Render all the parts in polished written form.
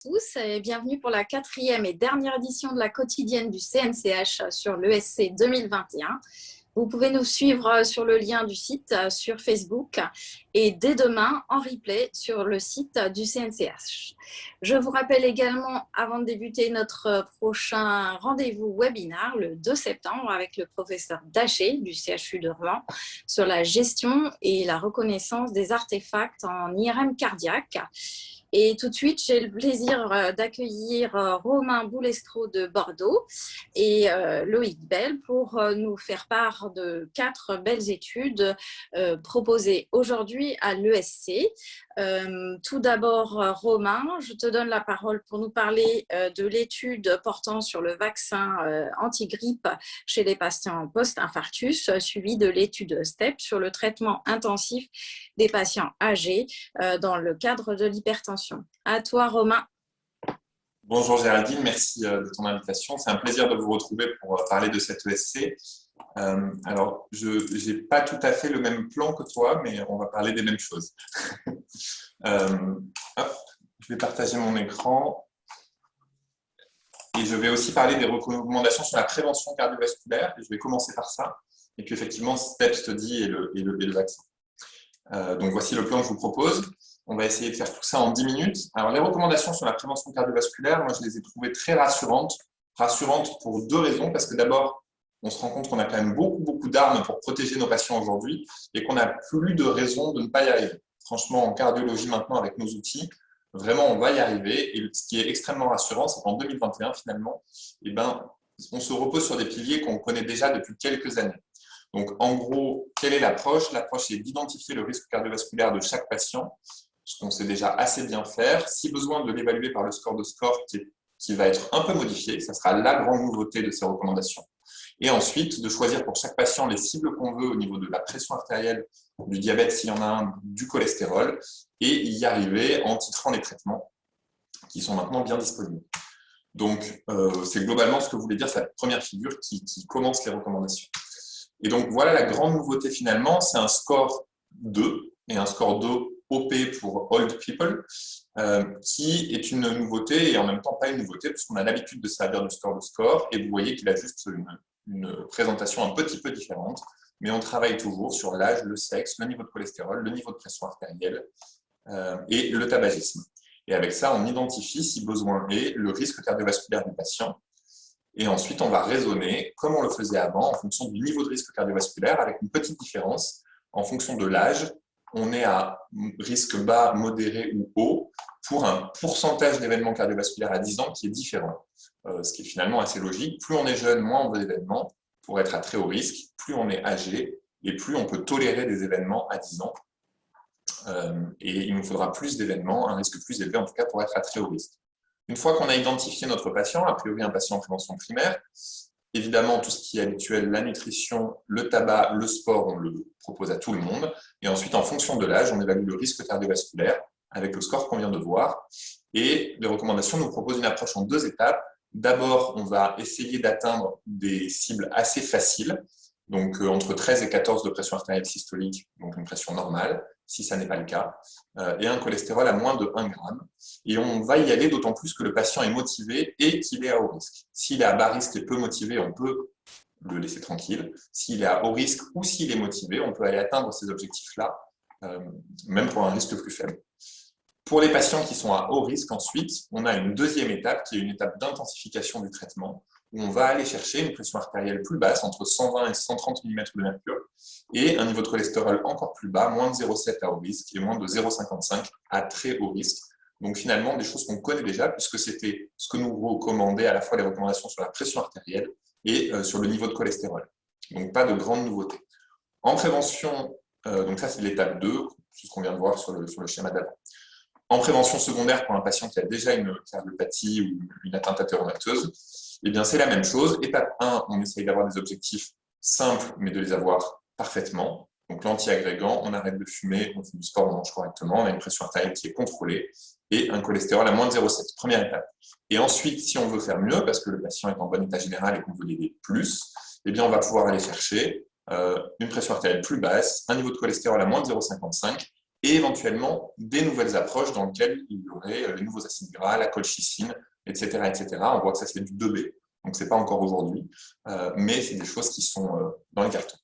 Tous et bienvenue pour la 4e et dernière édition de la quotidienne du CNCH sur l'ESC 2021. Vous pouvez nous suivre sur le lien du site sur Facebook et dès demain en replay sur le site du CNCH. Je vous rappelle également, avant de débuter notre prochain rendez-vous webinaire le 2 septembre avec le professeur Daché du CHU de Rouen sur la gestion et la reconnaissance des artefacts en IRM cardiaque. Et tout de suite, j'ai le plaisir d'accueillir Romain Boulestreau de Bordeaux et Loïc Bell pour nous faire part de 4 belles études proposées aujourd'hui à l'ESC. Tout d'abord, Romain, je te donne la parole pour nous parler de l'étude portant sur le vaccin anti-grippe chez les patients post-infarctus, suivi de l'étude STEP sur le traitement intensif des patients âgés dans le cadre de l'hypertension. À toi, Romain. Bonjour Géraldine, merci de ton invitation. C'est un plaisir de vous retrouver pour parler de cette ESC. Alors, je n'ai pas tout à fait le même plan que toi, mais on va parler des mêmes choses. Je vais partager mon écran. Et je vais aussi parler des recommandations sur la prévention cardiovasculaire. Et je vais commencer par ça. Et puis effectivement, STEP study et le vaccin. Donc voici le plan que je vous propose. On va essayer de faire tout ça en 10 minutes. Alors, les recommandations sur la prévention cardiovasculaire, moi, je les ai trouvées très rassurantes. Rassurantes pour 2 raisons. Parce que d'abord, on se rend compte qu'on a quand même beaucoup d'armes pour protéger nos patients aujourd'hui et qu'on n'a plus de raison de ne pas y arriver. Franchement, en cardiologie maintenant, avec nos outils, vraiment, on va y arriver. Et ce qui est extrêmement rassurant, c'est qu'en 2021, finalement, on se repose sur des piliers qu'on connaît déjà depuis quelques années. Donc, en gros, quelle est l'approche? L'approche est d'identifier le risque cardiovasculaire de chaque patient, ce qu'on sait déjà assez bien faire. Si besoin, de l'évaluer par le score de SCORE qui va être un peu modifié. Ça sera la grande nouveauté de ces recommandations. Et ensuite, de choisir pour chaque patient les cibles qu'on veut au niveau de la pression artérielle, du diabète s'il y en a un, du cholestérol, et y arriver en titrant les traitements qui sont maintenant bien disponibles. Donc, c'est globalement ce que voulait dire cette première figure qui commence les recommandations. Et donc, voilà la grande nouveauté finalement, c'est un score 2 et un score 2 OP pour Old People, qui est une nouveauté et en même temps pas une nouveauté, puisqu'on a l'habitude de servir du score de score, et vous voyez qu'il a juste une présentation un petit peu différente, mais on travaille toujours sur l'âge, le sexe, le niveau de cholestérol, le niveau de pression artérielle et le tabagisme. Et avec ça, on identifie, si besoin est, le risque cardiovasculaire du patient. Et ensuite, on va raisonner, comme on le faisait avant, en fonction du niveau de risque cardiovasculaire, avec une petite différence. En fonction de l'âge, on est à risque bas, modéré ou haut pour un pourcentage d'événements cardiovasculaires à 10 ans qui est différent. Ce qui est finalement assez logique. Plus on est jeune, moins on veut d'événements pour être à très haut risque. Plus on est âgé et plus on peut tolérer des événements à 10 ans. Et il nous faudra plus d'événements, un risque plus élevé en tout cas pour être à très haut risque. Une fois qu'on a identifié notre patient, a priori un patient en prévention primaire, évidemment tout ce qui est habituel, la nutrition, le tabac, le sport, on le propose à tout le monde. Et ensuite, en fonction de l'âge, on évalue le risque cardiovasculaire avec le score qu'on vient de voir. Et les recommandations nous proposent une approche en 2 étapes. D'abord, on va essayer d'atteindre des cibles assez faciles, donc entre 13 et 14 de pression artérielle systolique, donc une pression normale, si ça n'est pas le cas, et un cholestérol à moins de 1 gramme. Et on va y aller d'autant plus que le patient est motivé et qu'il est à haut risque. S'il est à bas risque et peu motivé, on peut le laisser tranquille. S'il est à haut risque ou s'il est motivé, on peut aller atteindre ces objectifs-là, même pour un risque plus faible. Pour les patients qui sont à haut risque, ensuite, on a une 2e étape qui est une étape d'intensification du traitement, où on va aller chercher une pression artérielle plus basse, entre 120 et 130 mm de mercure, et un niveau de cholestérol encore plus bas, moins de 0,7 à haut risque et moins de 0,55 à très haut risque. Donc finalement, des choses qu'on connaît déjà, puisque c'était ce que nous recommandaient à la fois les recommandations sur la pression artérielle et sur le niveau de cholestérol. Donc pas de grande nouveauté. En prévention, donc ça c'est l'étape 2, c'est ce qu'on vient de voir sur le schéma d'avant. En prévention secondaire pour un patient qui a déjà une cardiopathie ou une atteinte athéromatoeuse, eh bien c'est la même chose. Étape 1, on essaye d'avoir des objectifs simples, mais de les avoir parfaitement. Donc l'anti-agrégant, on arrête de fumer, on fait du sport, on mange correctement, on a une pression artérielle qui est contrôlée et un cholestérol à moins de 0,7, première étape. Et ensuite, si on veut faire mieux, parce que le patient est en bon état général et qu'on veut l'aider plus, eh bien on va pouvoir aller chercher une pression artérielle plus basse, un niveau de cholestérol à moins de 0,55 et éventuellement des nouvelles approches dans lesquelles il y aurait les nouveaux acides gras, la colchicine, etc., etc. On voit que ça c'est du 2B, donc ce n'est pas encore aujourd'hui, mais c'est des choses qui sont dans les cartons.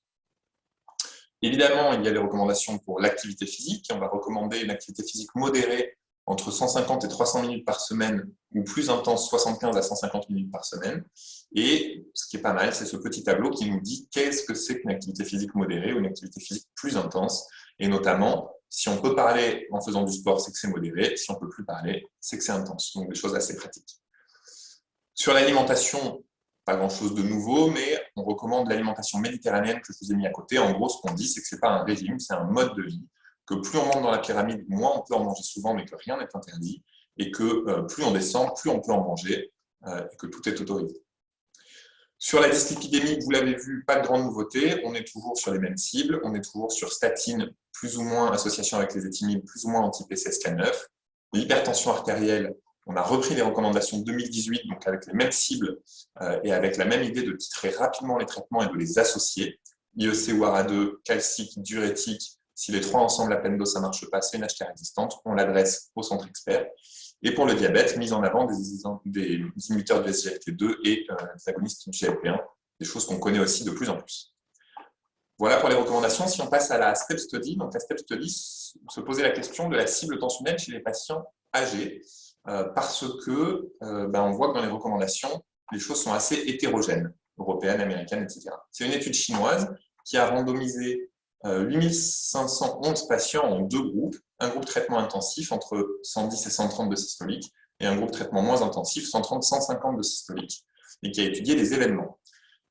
Évidemment, il y a les recommandations pour l'activité physique. On va recommander une activité physique modérée entre 150 et 300 minutes par semaine, ou plus intense, 75 à 150 minutes par semaine. Et ce qui est pas mal, c'est ce petit tableau qui nous dit qu'est-ce que c'est qu'une activité physique modérée ou une activité physique plus intense. Et notamment, si on peut parler en faisant du sport, c'est que c'est modéré. Si on ne peut plus parler, c'est que c'est intense. Donc des choses assez pratiques. Sur l'alimentation, pas grand-chose de nouveau, mais on recommande l'alimentation méditerranéenne que je vous ai mis à côté. En gros, ce qu'on dit, c'est que ce n'est pas un régime, c'est un mode de vie, que plus on monte dans la pyramide, moins on peut en manger souvent, mais que rien n'est interdit, et que plus on descend, plus on peut en manger, et que tout est autorisé. Sur la dyslipidémie, vous l'avez vu, pas de grande nouveauté, on est toujours sur les mêmes cibles, on est toujours sur statine, plus ou moins association avec les éthymines, plus ou moins anti-PCSK9. L'hypertension artérielle, on a repris les recommandations de 2018, donc avec les mêmes cibles et avec la même idée de titrer rapidement les traitements et de les associer. IEC ou ARA2, calcique, diurétique, si les trois ensemble, la pleine dose, ça ne marche pas, c'est une HTA résistante, on l'adresse au centre expert. Et pour le diabète, mise en avant des inhibiteurs de SGLT2 et des agonistes GLP1, des choses qu'on connaît aussi de plus en plus. Voilà pour les recommandations. Si on passe à la STEP Study, donc la STEP Study se posait la question de la cible tensionnelle chez les patients âgés, parce que on voit que dans les recommandations, les choses sont assez hétérogènes, européennes, américaines, etc. C'est une étude chinoise qui a randomisé 8511 patients en deux groupes, un groupe traitement intensif entre 110 et 130 de systolique, et un groupe traitement moins intensif, 130-150 de systolique, et qui a étudié les événements.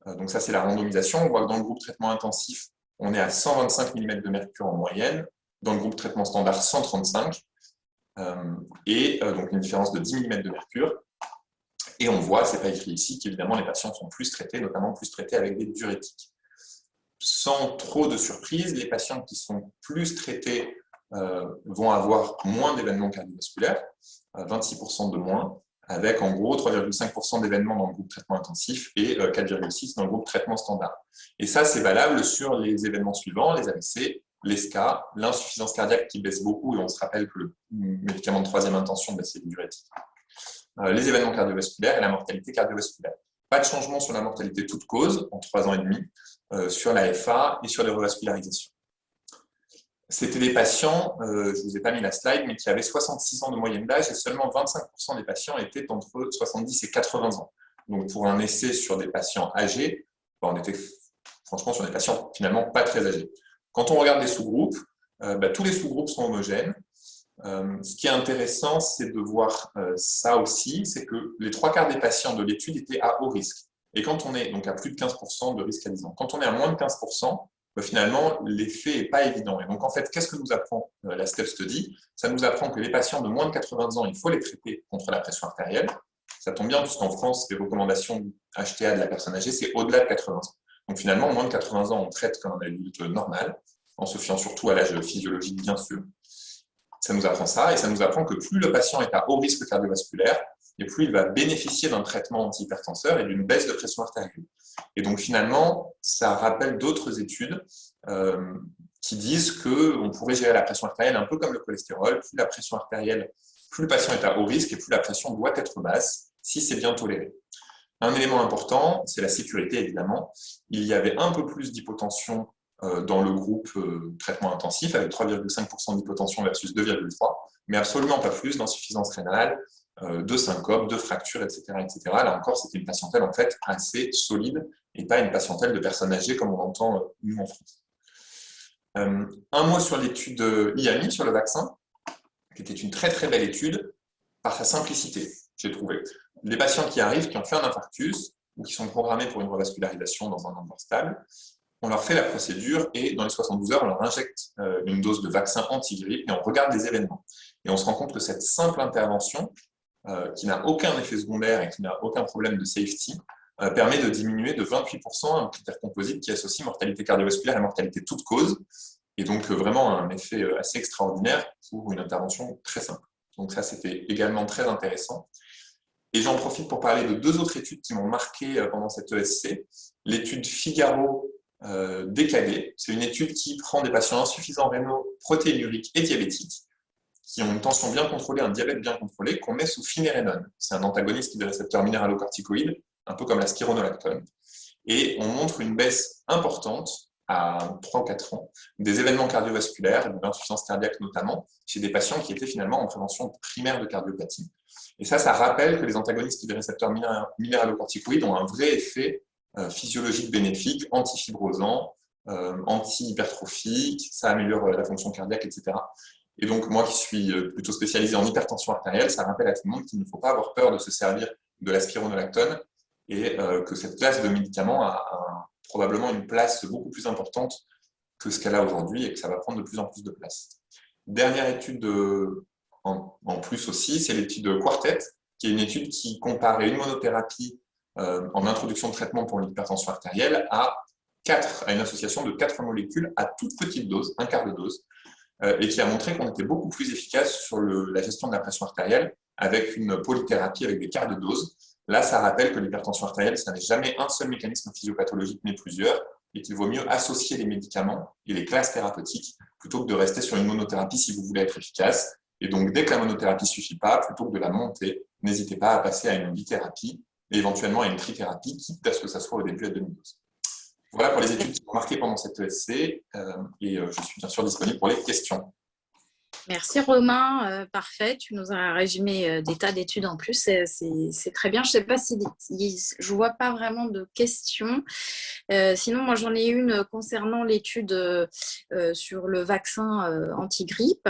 Donc ça, c'est la randomisation. On voit que dans le groupe traitement intensif, on est à 125 mm de mercure en moyenne, dans le groupe traitement standard, 135, donc une différence de 10 mm de mercure. Et on voit, ce n'est pas écrit ici, qu'évidemment les patients sont plus traités, notamment plus traités avec des diurétiques. Sans trop de surprise, les patients qui sont plus traités vont avoir moins d'événements cardiovasculaires, 26% de moins, avec en gros 3,5% d'événements dans le groupe traitement intensif et 4,6% dans le groupe traitement standard. Et ça, c'est valable sur les événements suivants, les AVC, les SCA, l'insuffisance cardiaque qui baisse beaucoup, et on se rappelle que le médicament de troisième intention, c'est le diurétique, les événements cardiovasculaires et la mortalité cardiovasculaire. Pas de changement sur la mortalité toute cause en 3 ans et demi, sur la FA et sur les revascularisations. C'était des patients, je ne vous ai pas mis la slide, mais qui avaient 66 ans de moyenne d'âge et seulement 25% des patients étaient entre 70 et 80 ans. Donc pour un essai sur des patients âgés, on était franchement sur des patients finalement pas très âgés. Quand on regarde les sous-groupes, tous les sous-groupes sont homogènes. Ce qui est intéressant, c'est de voir ça aussi, c'est que les 3/4 des patients de l'étude étaient à haut risque. Et quand on est donc à plus de 15% de risque à 10 ans, quand on est à moins de 15%, finalement, l'effet n'est pas évident. Et donc, en fait, qu'est-ce que nous apprend la STEP Study? Ça nous apprend que les patients de moins de 80 ans, il faut les traiter contre la pression artérielle. Ça tombe bien, puisqu'en France, les recommandations HTA de la personne âgée, c'est au-delà de 80 ans. Donc, finalement, moins de 80 ans, on traite comme un adulte normal, en se fiant surtout à l'âge physiologique, bien sûr. Ça nous apprend ça, et ça nous apprend que plus le patient est à haut risque cardiovasculaire, et plus il va bénéficier d'un traitement antihypertenseur et d'une baisse de pression artérielle. Et donc finalement, ça rappelle d'autres études qui disent qu'on pourrait gérer la pression artérielle un peu comme le cholestérol. Plus la pression artérielle, plus le patient est à haut risque et plus la pression doit être basse si c'est bien toléré. Un élément important, c'est la sécurité évidemment. Il y avait un peu plus d'hypotension dans le groupe traitement intensif, avec 3,5% d'hypotension versus 2,3%, mais absolument pas plus d'insuffisance rénale, de syncope, de fractures, etc., etc. Là encore, c'était une patientèle en fait assez solide et pas une patientèle de personnes âgées comme on l'entend nous en France. Un mot sur l'étude IAMI, sur le vaccin, qui était une très très belle étude par sa simplicité, j'ai trouvé. Les patients qui arrivent, qui ont fait un infarctus ou qui sont programmés pour une revascularisation dans un endroit stable, on leur fait la procédure et dans les 72 heures, on leur injecte une dose de vaccin anti-grippe et on regarde les événements. Et on se rend compte que cette simple intervention, qui n'a aucun effet secondaire et qui n'a aucun problème de safety, permet de diminuer de 28% un critère composite qui associe mortalité cardiovasculaire et mortalité toute cause, et donc vraiment un effet assez extraordinaire pour une intervention très simple. Donc ça, c'était également très intéressant. Et j'en profite pour parler de deux autres études qui m'ont marqué pendant cette ESC. L'étude Figaro DKD. C'est une étude qui prend des patients insuffisants rénaux, protéinuriques et diabétiques, qui ont une tension bien contrôlée, un diabète bien contrôlé, qu'on met sous finérénone. C'est un antagoniste des récepteurs minéralocorticoïdes, un peu comme la spironolactone. Et on montre une baisse importante à 3 ou 4 ans des événements cardiovasculaires, de l'insuffisance cardiaque notamment, chez des patients qui étaient finalement en prévention primaire de cardiopathie. Et ça rappelle que les antagonistes des récepteurs minéralocorticoïdes ont un vrai effet physiologique bénéfique, antifibrosant, anti-hypertrophique, ça améliore la fonction cardiaque, etc. Et donc, moi qui suis plutôt spécialisé en hypertension artérielle, ça rappelle à tout le monde qu'il ne faut pas avoir peur de se servir de la spironolactone et que cette classe de médicaments a probablement une place beaucoup plus importante que ce qu'elle a aujourd'hui et que ça va prendre de plus en plus de place. Dernière étude en plus aussi, c'est l'étude Quartet, qui est une étude qui compare une monothérapie en introduction de traitement pour l'hypertension artérielle à une association de 4 molécules à toute petite dose, un quart de dose, et qui a montré qu'on était beaucoup plus efficace sur la gestion de la pression artérielle avec une polythérapie avec des quarts de dose. Là, ça rappelle que l'hypertension artérielle, ça n'est jamais un seul mécanisme physiopathologique, mais plusieurs, et qu'il vaut mieux associer les médicaments et les classes thérapeutiques plutôt que de rester sur une monothérapie si vous voulez être efficace. Et donc, dès que la monothérapie ne suffit pas, plutôt que de la monter, n'hésitez pas à passer à une bithérapie et éventuellement à une trithérapie, quitte à ce que ça soit au début à demi-dose. Voilà pour les études qui sont marquées pendant cette ESC, et je suis bien sûr disponible pour les questions. Merci Romain, parfait, tu nous as résumé des tas d'études en plus, c'est très bien. Je ne sais pas si je ne vois pas vraiment de questions. Sinon, moi j'en ai une concernant l'étude sur le vaccin anti-grippe.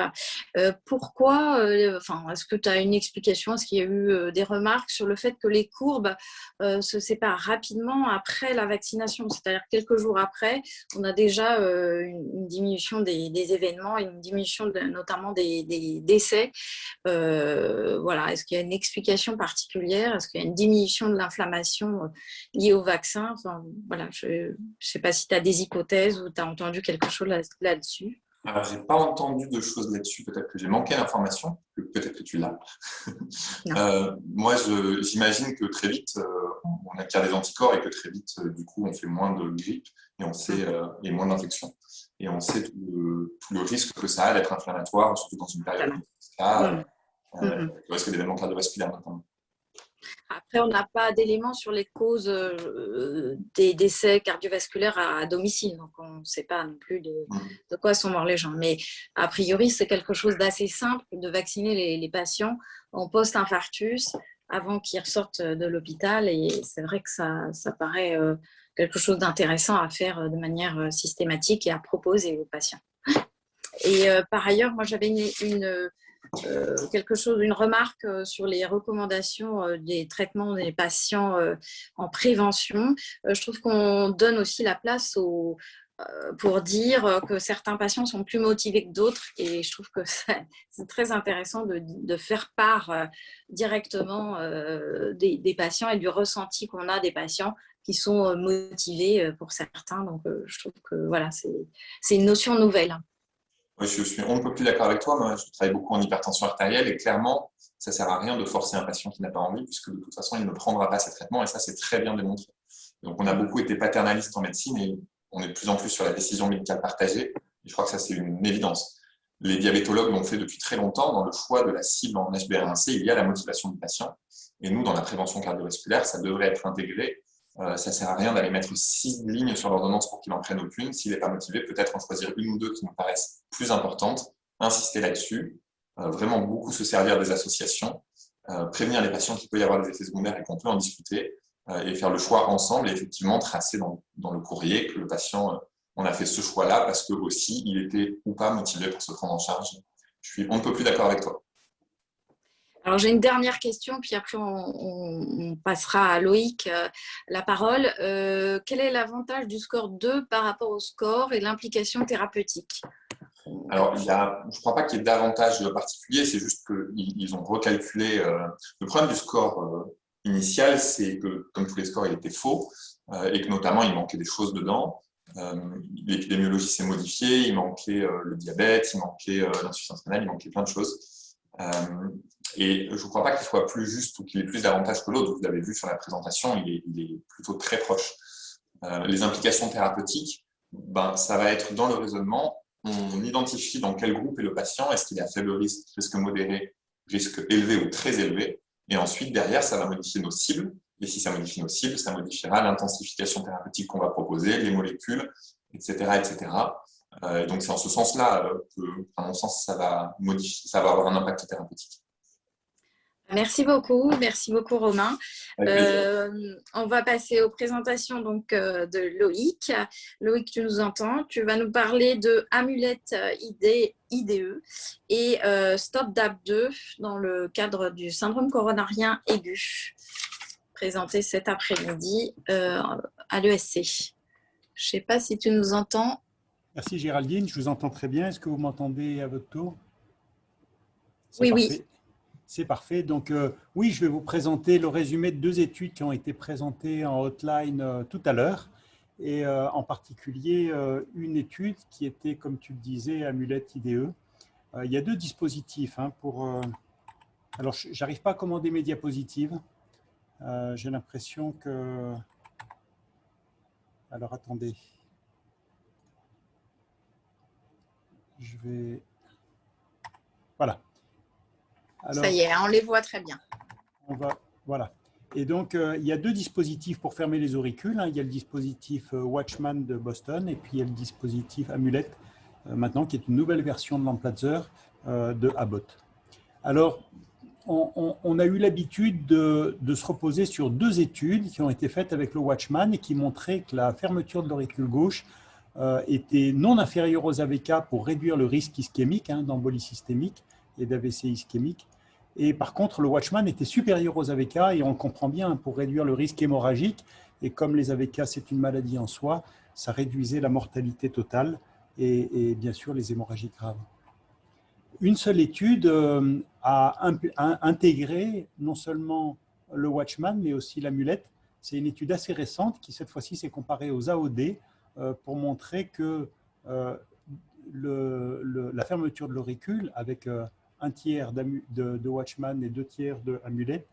Pourquoi, est-ce que tu as une explication? Est-ce qu'il y a eu des remarques sur le fait que les courbes se séparent rapidement après la vaccination? C'est-à-dire quelques jours après, on a déjà une diminution des événements, une diminution notamment des décès. Voilà. Est-ce qu'il y a une explication particulière? Est-ce qu'il y a une diminution de l'inflammation liée au vaccin? Voilà, je ne sais pas si tu as des hypothèses ou tu as entendu quelque chose là-dessus. Alors, je n'ai pas entendu de choses là-dessus. Peut-être que j'ai manqué d'informations. Peut-être que tu l'as. Moi, j'imagine que très vite, on acquiert des anticorps et que très vite, du coup, on fait moins de grippe et moins d'infection. Et on sait tout le risque que ça a d'être inflammatoire, surtout dans une période comme ça, le risque d'événements cardiovasculaires notamment. Après, on n'a pas d'éléments sur les causes des décès cardiovasculaires à domicile, donc on ne sait pas non plus de quoi sont morts les gens. Mais a priori, c'est quelque chose d'assez simple de vacciner les patients en post-infarctus avant qu'ils ressortent de l'hôpital. Et c'est vrai que ça paraît quelque chose d'intéressant à faire de manière systématique et à proposer aux patients. Et par ailleurs, moi j'avais une remarque sur les recommandations des traitements des patients en prévention. Je trouve qu'on donne aussi la place pour dire que certains patients sont plus motivés que d'autres, et je trouve que c'est très intéressant de faire part directement des patients et du ressenti qu'on a des patients qui sont motivés pour certains. Donc je trouve que voilà, c'est une notion nouvelle. Oui, je suis on ne peut plus d'accord avec toi. Moi, je travaille beaucoup en hypertension artérielle et clairement, ça ne sert à rien de forcer un patient qui n'a pas envie, puisque de toute façon, il ne prendra pas ces traitements, et ça, c'est très bien démontré. Donc, on a beaucoup été paternaliste en médecine et on est de plus en plus sur la décision médicale partagée. Et je crois que ça, c'est une évidence. Les diabétologues l'ont fait depuis très longtemps. Dans le choix de la cible en HbA1c, il y a la motivation du patient. Et nous, dans la prévention cardiovasculaire, ça devrait être intégré. Ça ne sert à rien d'aller mettre 6 lignes sur l'ordonnance pour qu'il en prenne aucune. S'il n'est pas motivé, peut-être en choisir une ou deux qui nous paraissent plus importantes, insister là-dessus, vraiment beaucoup se servir des associations, prévenir les patients qu'il peut y avoir des effets secondaires et qu'on peut en discuter, et faire le choix ensemble et effectivement tracer dans le courrier que le patient, on a fait ce choix-là parce que aussi il était ou pas motivé pour se prendre en charge. On ne peut plus d'accord avec toi. Alors, j'ai une dernière question, puis après, on passera à Loïc la parole. Quel est l'avantage du score 2 par rapport au score et l'implication thérapeutique? Alors, je ne crois pas qu'il y ait d'avantage particulier, c'est juste qu'ils ont recalculé. Le problème du score initial, c'est que, comme tous les scores, il était faux et que notamment, il manquait des choses dedans. L'épidémiologie s'est modifiée, il manquait le diabète, il manquait l'insuffisance rénale, il manquait plein de choses. Et je ne crois pas qu'il soit plus juste ou qu'il ait plus d'avantages que l'autre. Vous l'avez vu sur la présentation, il est plutôt très proche. les implications thérapeutiques, ben, ça va être dans le raisonnement, on identifie dans quel groupe est le patient, est-ce qu'il est à faible risque, risque modéré, risque élevé ou très élevé, et ensuite derrière, ça va modifier nos cibles, et si ça modifie nos cibles, ça modifiera l'intensification thérapeutique qu'on va proposer, les molécules, etc. etc. Donc c'est en ce sens-là que, à mon sens, ça va avoir un impact thérapeutique. Merci beaucoup Romain. On va passer aux présentations donc, de Loïc. Loïc, tu nous entends. Tu vas nous parler de Amulette IDE et Stop DAP2 dans le cadre du syndrome coronarien aigu, présenté cet après-midi à l'ESC. Je ne sais pas si tu nous entends. Merci Géraldine, je vous entends très bien. Est-ce que vous m'entendez à votre tour? Oui, parfait. oui. C'est parfait. Donc, oui, je vais vous présenter le résumé de 2 études qui ont été présentées en hotline tout à l'heure. Et en particulier, une étude qui était, comme tu le disais, Amulette IDE. Il y a 2 dispositifs. Alors, je n'arrive pas à commander mes diapositives. J'ai l'impression que… Alors, attendez. Je vais… Voilà. Alors, ça y est, on les voit très bien. Voilà. Et donc, il y a 2 dispositifs pour fermer les auricules. Il y a le dispositif Watchman de Boston et puis il y a le dispositif Amulette, maintenant, qui est une nouvelle version de l'Amplatzer de Abbott. Alors, on a eu l'habitude de se reposer sur 2 études qui ont été faites avec le Watchman et qui montraient que la fermeture de l'auricule gauche était non inférieure aux AVK pour réduire le risque ischémique, d'embolie systémique et d'AVC ischémique. Et par contre, le Watchman était supérieur aux AVK et on le comprend bien pour réduire le risque hémorragique. Et comme les AVK, c'est une maladie en soi, ça réduisait la mortalité totale et bien sûr les hémorragies graves. Une seule étude a intégré non seulement le Watchman, mais aussi l'Amulette. C'est une étude assez récente qui, cette fois-ci, s'est comparée aux AOD pour montrer que la fermeture de l'auricule avec 1/3 de Watchman et 2/3 de Amulette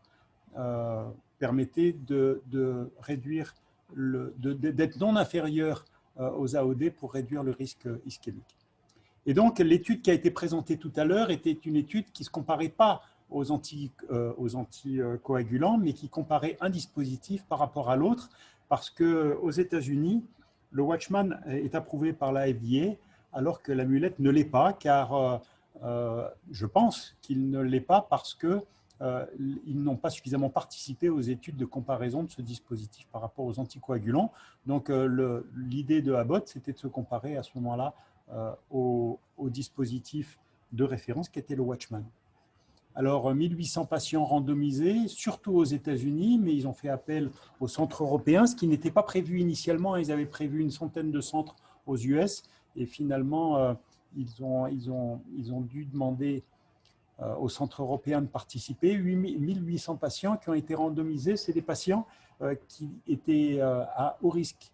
permettait de réduire, d'être non inférieur aux AOD pour réduire le risque ischémique. Et donc, l'étude qui a été présentée tout à l'heure était une étude qui ne se comparait pas aux anticoagulants, mais qui comparait un dispositif par rapport à l'autre, parce qu'aux États-Unis, le Watchman est approuvé par la FDA, alors que l'Amulette ne l'est pas, car je pense qu'il ne l'est pas parce qu'ils n'ont pas suffisamment participé aux études de comparaison de ce dispositif par rapport aux anticoagulants. Donc, l'idée de Abbott, c'était de se comparer à ce moment-là au dispositif de référence qui était le Watchman. Alors, 1800 patients randomisés, surtout aux États-Unis, mais ils ont fait appel aux centres européens, ce qui n'était pas prévu initialement. Ils avaient prévu une centaine de centres aux US, et finalement, ils ont dû demander aux centres européens de participer. 1800 patients qui ont été randomisés, c'est des patients qui étaient à haut risque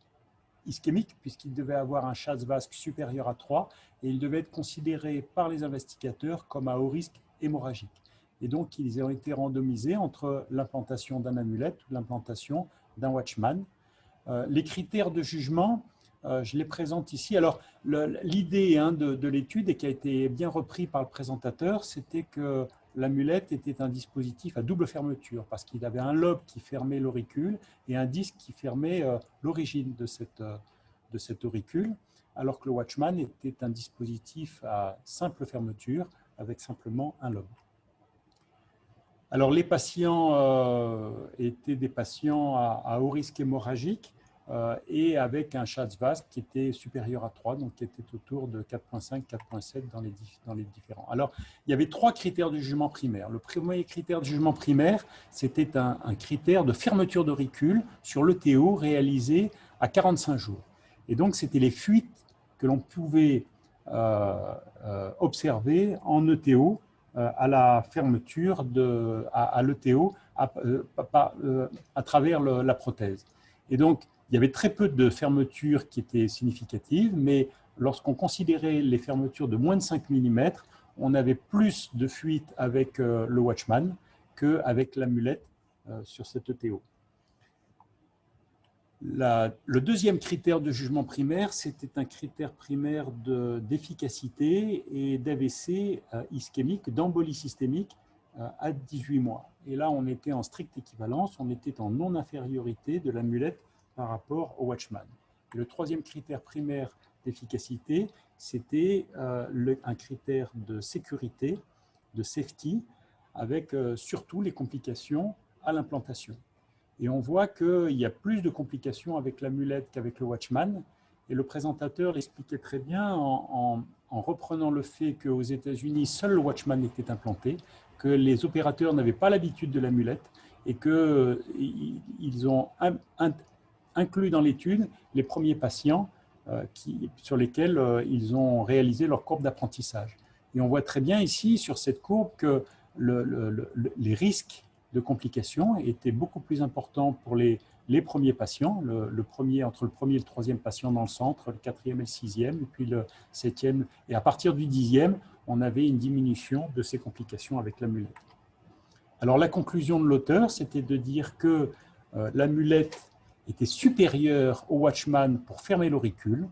ischémique, puisqu'ils devaient avoir un Schatzvask supérieur à 3, et ils devaient être considérés par les investigateurs comme à haut risque hémorragique. Et donc, ils ont été randomisés entre l'implantation d'un Amulette ou l'implantation d'un Watchman. Les critères de jugement, je les présente ici. Alors, l'idée de l'étude, et qui a été bien repris par le présentateur, c'était que l'Amulette était un dispositif à double fermeture, parce qu'il avait un lobe qui fermait l'auricule et un disque qui fermait l'origine de cette auricule, alors que le Watchman était un dispositif à simple fermeture, avec simplement un lobe. Alors, les patients étaient des patients à haut risque hémorragique et avec un Schatzvask qui était supérieur à 3, donc qui était autour de 4,5, 4,7 dans les différents. Alors, il y avait 3 critères de jugement primaire. Le premier critère de jugement primaire, c'était un critère de fermeture d'auricule sur l'ETO réalisé à 45 jours. Et donc, c'était les fuites que l'on pouvait observer en ETO à la fermeture à l'ETO à travers la prothèse. Et donc, il y avait très peu de fermetures qui étaient significatives, mais lorsqu'on considérait les fermetures de moins de 5 mm, on avait plus de fuites avec le Watchman qu'avec l'Amulette sur cette ETO. Le deuxième critère de jugement primaire, c'était un critère primaire d'efficacité et d'AVC ischémique, d'embolie systémique à 18 mois. Et là, on était en stricte équivalence, on était en non-infériorité de l'amulette par rapport au Watchman. Et le troisième critère primaire d'efficacité, c'était un critère de sécurité, de safety, avec surtout les complications à l'implantation. Et on voit qu'il y a plus de complications avec l'amulette qu'avec le Watchman. Et le présentateur l'expliquait très bien en reprenant le fait qu'aux États-Unis, seul le Watchman était implanté, que les opérateurs n'avaient pas l'habitude de l'amulette et qu'ils ont inclus dans l'étude les premiers patients sur lesquels ils ont réalisé leur courbe d'apprentissage. Et on voit très bien ici, sur cette courbe, que les risques de complications étaient beaucoup plus importants pour les premiers patients, entre le premier et le troisième patient dans le centre, le quatrième et le sixième, et puis le septième. Et à partir du 10e, on avait une diminution de ces complications avec l'amulette. Alors la conclusion de l'auteur, c'était de dire que l'amulette était supérieure au Watchman pour fermer l'auricule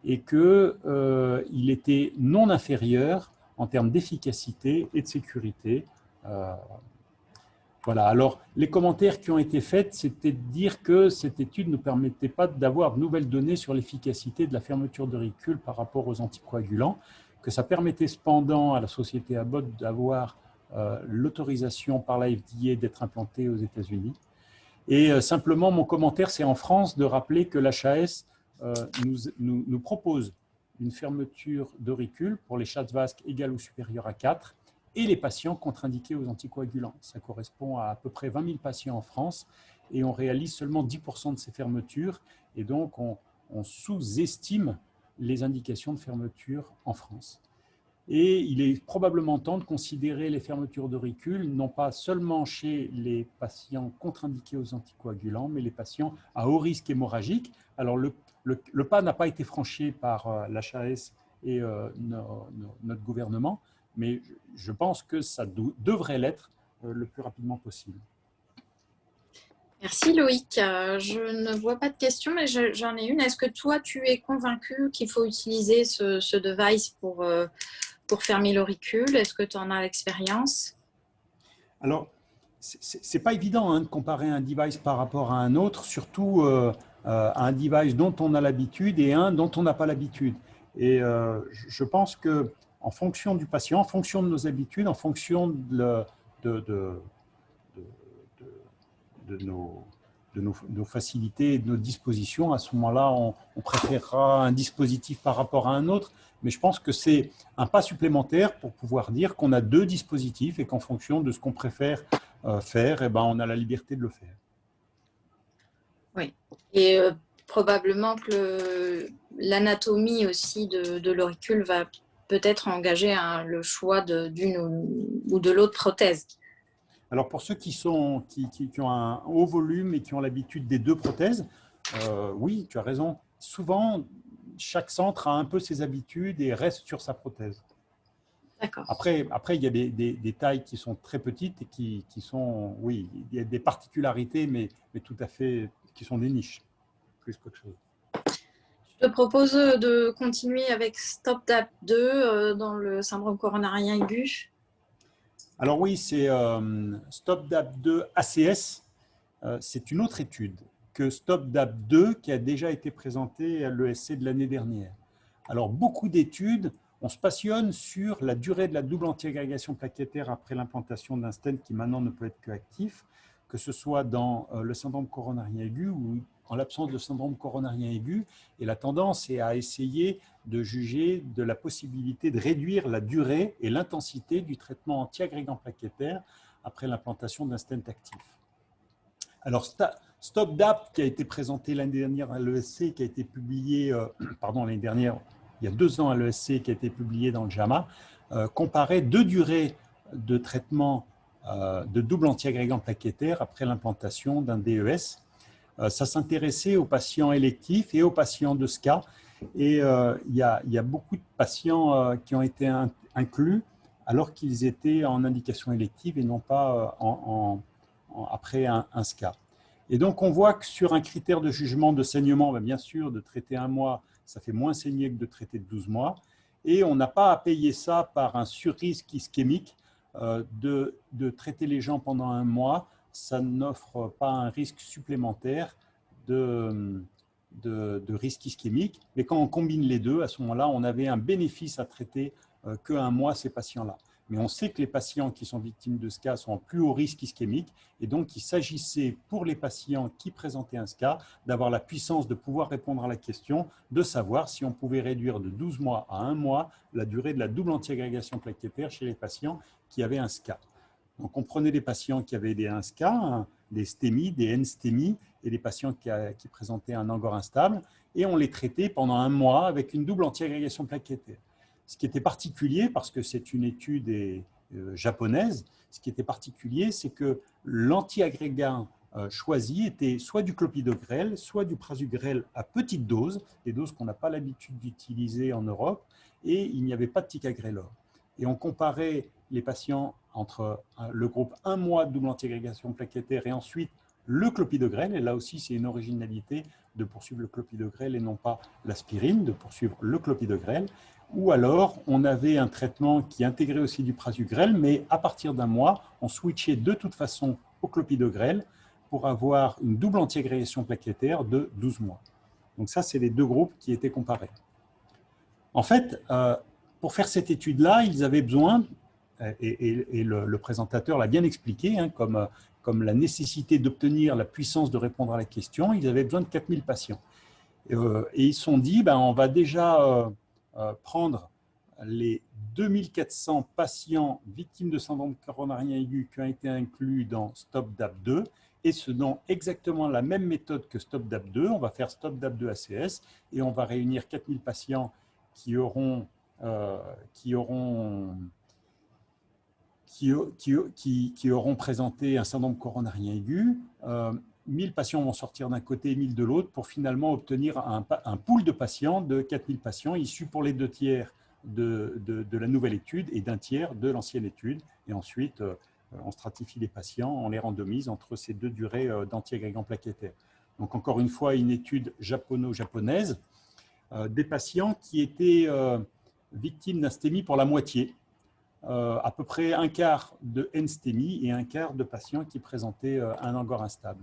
et qu'il était non inférieur en termes d'efficacité et de sécurité. Voilà. Alors, les commentaires qui ont été faits, c'était de dire que cette étude ne permettait pas d'avoir de nouvelles données sur l'efficacité de la fermeture d'auricule par rapport aux anticoagulants, que ça permettait cependant à la société Abbott d'avoir l'autorisation par la FDA d'être implantée aux États-Unis. Et simplement, mon commentaire, c'est en France de rappeler que l'HAS nous propose une fermeture d'auricule pour les Schatzvask égale ou supérieure à 4 et les patients contre-indiqués aux anticoagulants. Ça correspond à peu près 20 000 patients en France et on réalise seulement 10% de ces fermetures et donc on sous-estime les indications de fermeture en France. Et il est probablement temps de considérer les fermetures d'auricules non pas seulement chez les patients contre-indiqués aux anticoagulants, mais les patients à haut risque hémorragique. Alors le pas n'a pas été franchi par l'HAS et notre gouvernement, mais je pense que ça devrait l'être le plus rapidement possible. Merci Loïc. Je ne vois pas de questions, mais j'en ai une. Est-ce que toi, tu es convaincu qu'il faut utiliser ce device pour fermer l'auricule? Est-ce que tu en as l'expérience? Alors, ce n'est pas évident de comparer un device par rapport à un autre, surtout un device dont on a l'habitude et un dont on n'a pas l'habitude. Et je pense qu'en fonction du patient, en fonction de nos habitudes, en fonction de nos facilités et de nos dispositions, à ce moment-là, on préférera un dispositif par rapport à un autre. Mais je pense que c'est un pas supplémentaire pour pouvoir dire qu'on a deux dispositifs et qu'en fonction de ce qu'on préfère faire, eh ben, on a la liberté de le faire. Oui. Et probablement que l'anatomie aussi de l'auricule va peut-être engager le choix d'une ou de l'autre prothèse. Alors pour ceux qui ont un haut volume et qui ont l'habitude des deux prothèses, oui, tu as raison. Souvent, chaque centre a un peu ses habitudes et reste sur sa prothèse. D'accord. Après, il y a des tailles qui sont très petites et qui sont, oui, il y a des particularités, mais tout à fait, qui sont des niches, plus qu'autre chose. Je te propose de continuer avec STOP-DAP 2 dans le syndrome coronarien aigu. Alors oui, c'est STOP-DAP2 ACS. C'est une autre étude que STOP-DAP2 qui a déjà été présentée à l'ESC de l'année dernière. Alors, beaucoup d'études, on se passionne sur la durée de la double antiagrégation plaquettaire après l'implantation d'un stent qui maintenant ne peut être que actif, que ce soit dans le syndrome coronarien aigu ou en l'absence de syndrome coronarien aigu. Et la tendance est à essayer de juger de la possibilité de réduire la durée et l'intensité du traitement antiagrégant plaquettaire après l'implantation d'un stent actif. Alors, STOP-DAP, qui a été présenté l'année dernière à l'ESC, qui a été publié, l'année dernière, il y a 2 ans à l'ESC, qui a été publié dans le JAMA, comparait 2 durées de traitement de double antiagrégant plaquettaire après l'implantation d'un DES. Ça s'intéressait aux patients électifs et aux patients de SCA. Et il y a beaucoup de patients qui ont été inclus alors qu'ils étaient en indication élective et non pas après un SCA. Et donc, on voit que sur un critère de jugement de saignement, bien sûr, de traiter 1 mois, ça fait moins saigner que de traiter de 12 mois. Et on n'a pas à payer ça par un surrisque ischémique. De traiter les gens pendant 1 mois, ça n'offre pas un risque supplémentaire de risque ischémique. Mais quand on combine les deux, à ce moment-là, on avait un bénéfice à traiter que 1 mois ces patients-là. Mais on sait que les patients qui sont victimes de SCA sont en plus haut risque ischémique, et donc il s'agissait pour les patients qui présentaient un SCA d'avoir la puissance de pouvoir répondre à la question, de savoir si on pouvait réduire de 12 mois à 1 mois la durée de la double antiagrégation plaquettaire chez les patients qui avaient un SCA. Donc on prenait des patients qui avaient un SCA, des STEMI, des N-STEMI, et des patients qui présentaient un angor instable, et on les traitait pendant 1 mois avec une double antiagrégation plaquettaire. Ce qui était particulier, parce que c'est une étude japonaise, ce qui était particulier, c'est que l'antiagrégat choisi était soit du clopidogrel, soit du prasugrel à petite dose, des doses qu'on n'a pas l'habitude d'utiliser en Europe, et il n'y avait pas de ticagrelor. Et on comparait les patients entre le groupe 1 mois de double antiagrégation plaquettaire et ensuite le clopidogrel, et là aussi c'est une originalité de poursuivre le clopidogrel et non pas l'aspirine, de poursuivre le clopidogrel. Ou alors, on avait un traitement qui intégrait aussi du prasugrel, mais à partir d'1 mois, on switchait de toute façon au clopidogrel pour avoir une double antiagrégation plaquettaire de 12 mois. Donc ça, c'est les 2 groupes qui étaient comparés. En fait, pour faire cette étude-là, ils avaient besoin, et le présentateur l'a bien expliqué, hein, comme la nécessité d'obtenir la puissance de répondre à la question, ils avaient besoin de 4000 patients. Et ils se sont dit, on va déjà prendre les 2400 patients victimes de syndrome coronarien aigu qui ont été inclus dans STOP-DAP2 et selon exactement la même méthode que STOP-DAP2, on va faire STOP-DAP2 ACS et on va réunir 4000 patients qui auront présenté un syndrome coronarien aigu. 1000 patients vont sortir d'un côté et 1000 de l'autre pour finalement obtenir un pool de patients de 4000 patients issus pour les 2 tiers de la nouvelle étude et d'1 tiers de l'ancienne étude. Et ensuite, on stratifie les patients, on les randomise entre ces 2 durées d'antiagrégants plaquettaires. Donc encore une fois, une étude japonaise, des patients qui étaient victimes d'un STEMI pour la moitié, à peu près 1/4 de N-STEMI et 1/4 de patients qui présentaient un angor instable.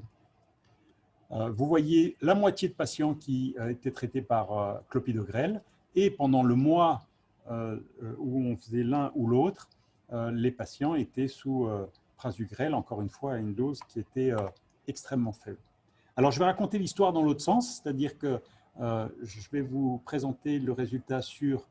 Vous voyez la moitié de patients qui étaient traités par clopidogrel et pendant le mois où on faisait l'un ou l'autre, les patients étaient sous prasugrel, encore une fois à une dose qui était extrêmement faible. Alors je vais raconter l'histoire dans l'autre sens, c'est-à-dire que je vais vous présenter le résultat sur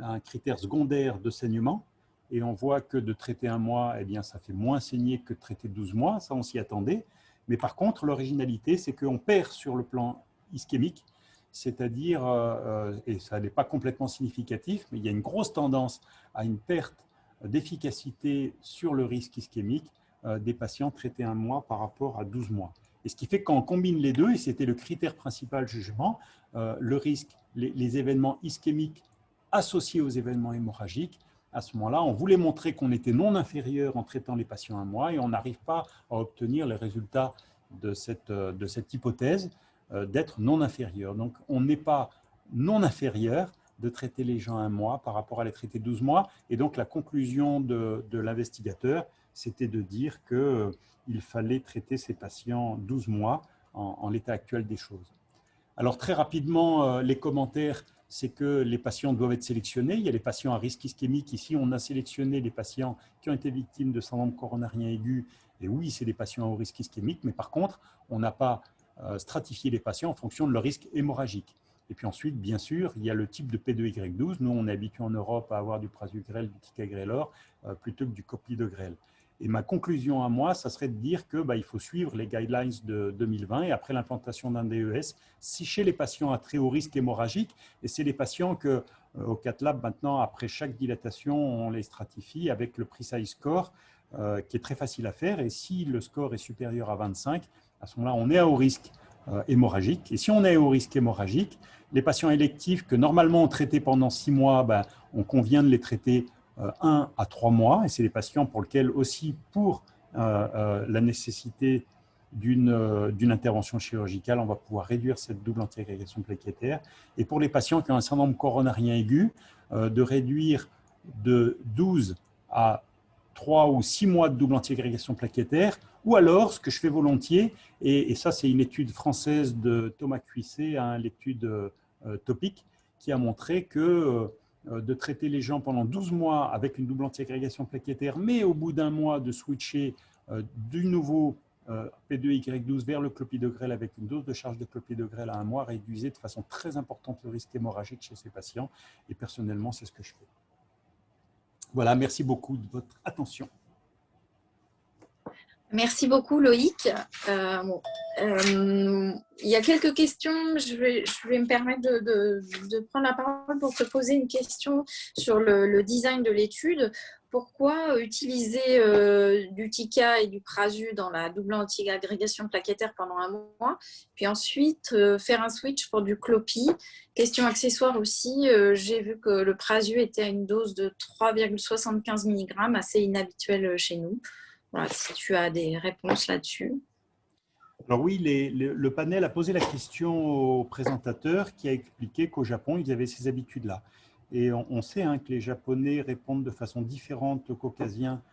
un critère secondaire de saignement et on voit que de traiter 1 mois, eh bien, ça fait moins saigner que de traiter 12 mois, ça on s'y attendait. Mais par contre, l'originalité, c'est qu'on perd sur le plan ischémique, c'est-à-dire, et ça n'est pas complètement significatif, mais il y a une grosse tendance à une perte d'efficacité sur le risque ischémique des patients traités 1 mois par rapport à 12 mois. Et ce qui fait que quand on combine les deux, et c'était le critère principal jugement, le risque, les événements ischémiques associés aux événements hémorragiques, à ce moment-là, on voulait montrer qu'on était non inférieur en traitant les patients 1 mois et on n'arrive pas à obtenir les résultats de cette hypothèse d'être non inférieur. Donc, on n'est pas non inférieur de traiter les gens 1 mois par rapport à les traiter 12 mois. Et donc, la conclusion de l'investigateur, c'était de dire qu'il fallait traiter ces patients 12 mois en l'état actuel des choses. Alors, très rapidement, les commentaires, c'est que les patients doivent être sélectionnés. Il y a les patients à risque ischémique. Ici, on a sélectionné les patients qui ont été victimes de syndrome coronarien aigu. Et oui, c'est des patients à haut risque ischémique, mais par contre, on n'a pas stratifié les patients en fonction de leur risque hémorragique. Et puis ensuite, bien sûr, il y a le type de P2Y12. Nous, on est habitué en Europe à avoir du prasugrel, du ticagrelor, plutôt que du clopidogrel. Et ma conclusion à moi, ça serait de dire qu'il faut suivre les guidelines de 2020 et après l'implantation d'un DES, si chez les patients à très haut risque hémorragique, et c'est les patients qu'au CathLab maintenant, après chaque dilatation, on les stratifie avec le Precise Score, qui est très facile à faire. Et si le score est supérieur à 25, à ce moment-là, on est à haut risque hémorragique. Et si on est à haut risque hémorragique, les patients électifs que normalement on traitait pendant 6 mois, on convient de les traiter 1 à 3 mois, et c'est les patients pour lesquels aussi, pour la nécessité d'une intervention chirurgicale, on va pouvoir réduire cette double antiagrégation plaquettaire. Et pour les patients qui ont un syndrome coronarien aigu, de réduire de 12 à 3 ou 6 mois de double antiagrégation plaquettaire, ou alors, ce que je fais volontiers, et ça c'est une étude française de Thomas Cuisset, hein, l'étude TOPIC, qui a montré que de traiter les gens pendant 12 mois avec une double antiagrégation plaquettaire, mais au bout d'un mois de switcher du nouveau P2Y12 vers le clopidogrel avec une dose de charge de clopidogrel à un mois réduisait de façon très importante le risque hémorragique chez ces patients. Et personnellement, c'est ce que je fais. Voilà, merci beaucoup de votre attention. Merci beaucoup Loïc. Il y a quelques questions. Je vais me permettre de prendre la parole pour te poser une question sur le design de l'étude. Pourquoi utiliser du TICA et du Prasu dans la double anti-agrégation plaquettaire pendant un mois, puis ensuite faire un switch pour du Clopi? Question accessoire aussi, j'ai vu que le Prasu était à une dose de 3,75 mg, assez inhabituelle chez nous. Voilà, si tu as des réponses là-dessus. Alors oui, le panel a posé la question au présentateur qui a expliqué qu'au Japon, ils avaient ces habitudes-là. Et on sait hein, que les Japonais répondent de façon différente aux Caucasiens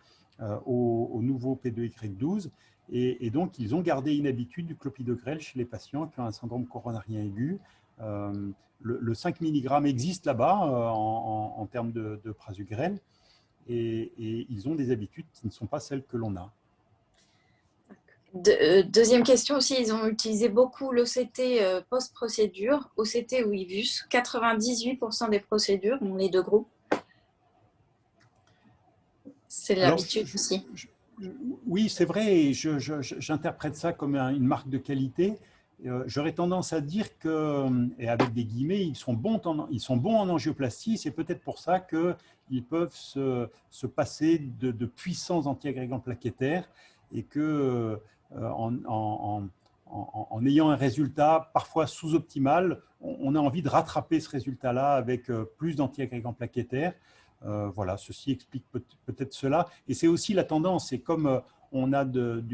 au nouveau P2Y12. Et donc, ils ont gardé une habitude du clopidogrel chez les patients qui ont un syndrome coronarien aigu. Le 5 mg existe là-bas en termes de prasugrel. Et ils ont des habitudes qui ne sont pas celles que l'on a. Deuxième question aussi, ils ont utilisé beaucoup l'OCT post-procédure, OCT ou IVUS. 98% des procédures ont les deux groupes. C'est l'habitude aussi. Oui, c'est vrai. J'interprète ça comme une marque de qualité. J'aurais tendance à dire que, et avec des guillemets, ils sont bons en angioplastie. C'est peut-être pour ça qu'ils peuvent se passer de puissants antiagrégants plaquettaires et que en ayant un résultat parfois sous-optimal, on a envie de rattraper ce résultat-là avec plus d'antiagrégants plaquettaires. Voilà, ceci explique peut-être cela. Et c'est aussi la tendance. C'est comme on a des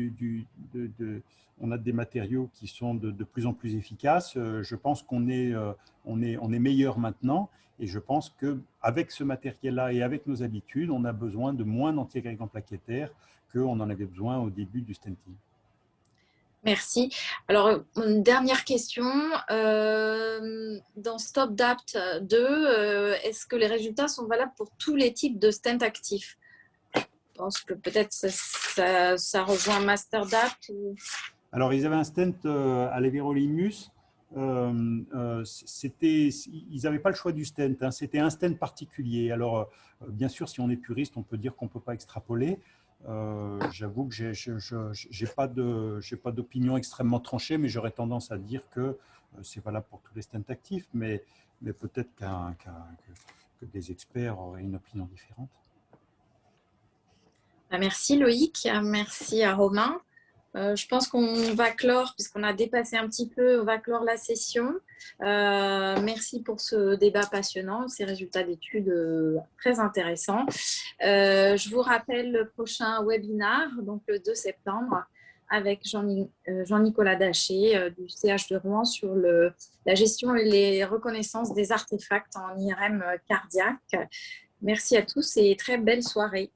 matériaux qui sont de plus en plus efficaces. Je pense qu'on est meilleur maintenant. Et je pense qu'avec ce matériel-là et avec nos habitudes, on a besoin de moins d'antiagrégants plaquettaires qu'on en avait besoin au début du stenting. Merci. Alors, une dernière question. Dans STOP-DAPT 2, est-ce que les résultats sont valables pour tous les types de stents actifs? Je pense que peut-être ça rejoint MasterDAPT. Alors, ils avaient un stent à l'évérolimus. Ils n'avaient pas le choix du stent. Hein. C'était un stent particulier. Alors, bien sûr, si on est puriste, on peut dire qu'on ne peut pas extrapoler. J'avoue que je n'ai pas d'opinion extrêmement tranchée, mais j'aurais tendance à dire que c'est valable pour tous les stents actifs, mais peut-être que des experts auraient une opinion différente. Merci Loïc, merci à Romain. Je pense qu'on va clore, puisqu'on a dépassé un petit peu, on va clore la session. Merci pour ce débat passionnant, ces résultats d'études très intéressants. Je vous rappelle le prochain webinaire, donc le 2 septembre, avec Jean-Nicolas Daché du CH de Rouen sur la gestion et les reconnaissances des artefacts en IRM cardiaque. Merci à tous et très belle soirée.